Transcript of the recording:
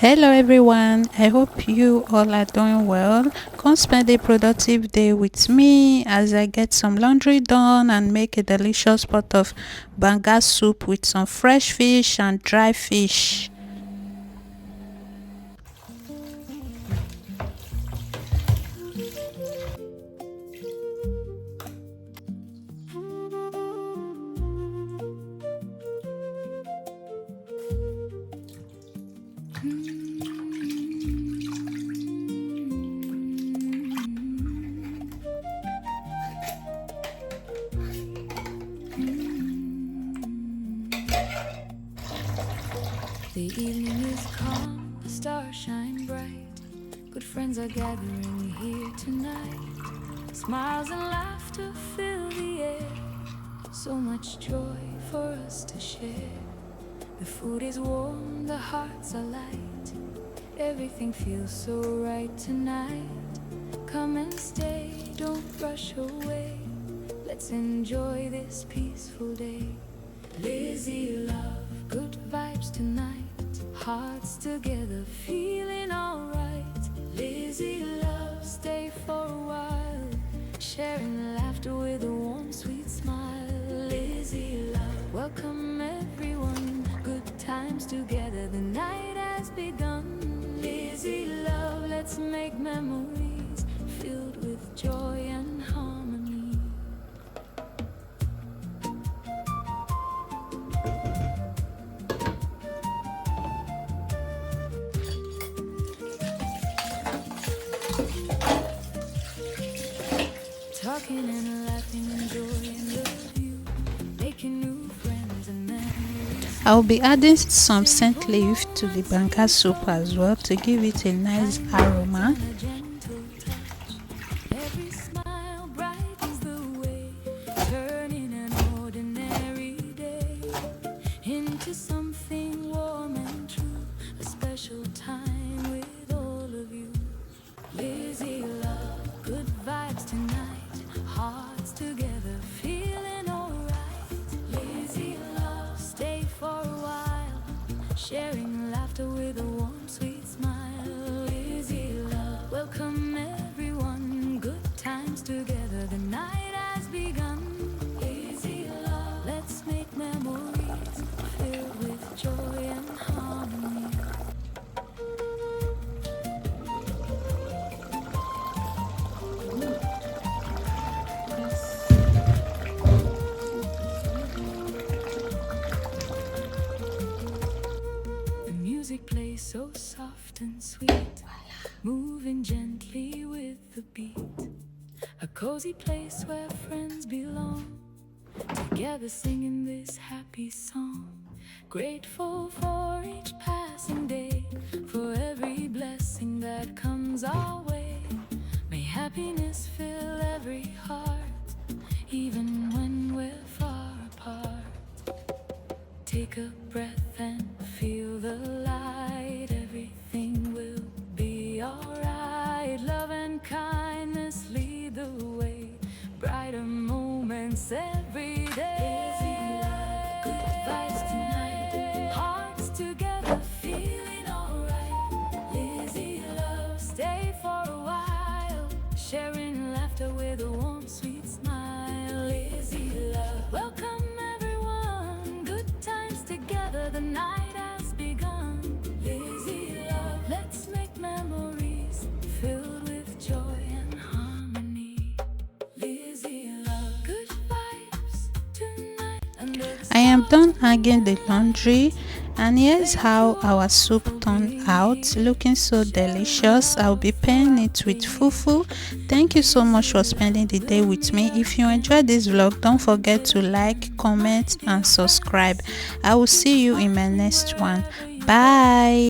Hello everyone, I hope you all are doing well. Come spend a productive day with me as I get some laundry done and make a delicious pot of Banga soup with some fresh fish and dry fish. The evening is calm, the stars shine bright. Good friends are gathering here tonight. Smiles and laughter fill the air. So much joy for us to share. The food is warm, the hearts are light. Everything feels so right tonight. Come and stay, don't rush away. Let's enjoy this peaceful day. Lizzie, love, good vibes tonight. Hearts together, feeling alright. Lizzie, love, stay for a while. Sharing laughter with a warm, sweet smile. Lizzie, love, welcome everyone. Good times together, the night has begun. Lizzie, love, let's make memories filled with joy and harmony. Talking and laughing, enjoying the view, making new friends and memories. I'll be adding some scent leaf to the Banga soup as well to give it a nice aroma. And a gentle touch. Every smile brightens the way, turning an ordinary day into something warm and true. A special time with all of you. Lizzie, love, good vibes tonight. Hearts together, feeling alright. Lizzie, love, stay for a while. Sharing laughter with a warm, sweet smile. Lizzie, love, welcome everyone. Good times together, the night has begun. Lizzie, love, let's make memories filled with joy and harmony. The music plays so soft and sweet, moving gently with the beat. A cozy place where friends belong, together singing this happy song. Grateful for each passing day, for every blessing that comes our way. May happiness fill every heart, even when we're far apart. Take a breath and feel the light. Everything will be alright. Love and kindness lead the way. Brighter moments every day. Lizzie, love, good vibes tonight. Hearts together, feeling alright. Lizzie, love, stay for a while. Sharing laughter with a warm, sweet smile. Lizzie, love, welcome everyone. Good times together, the night has begun. Lizzie, love, let's make memories filled with joy and harmony. Lizzie, love, good vibes tonight. I am done hanging the laundry, and here's how our soup turned out, looking so delicious. I'll be pairing it with fufu. Thank you so much for spending the day with me. If you enjoyed this vlog, don't forget to like, comment and subscribe. I will see you in my next one. Bye.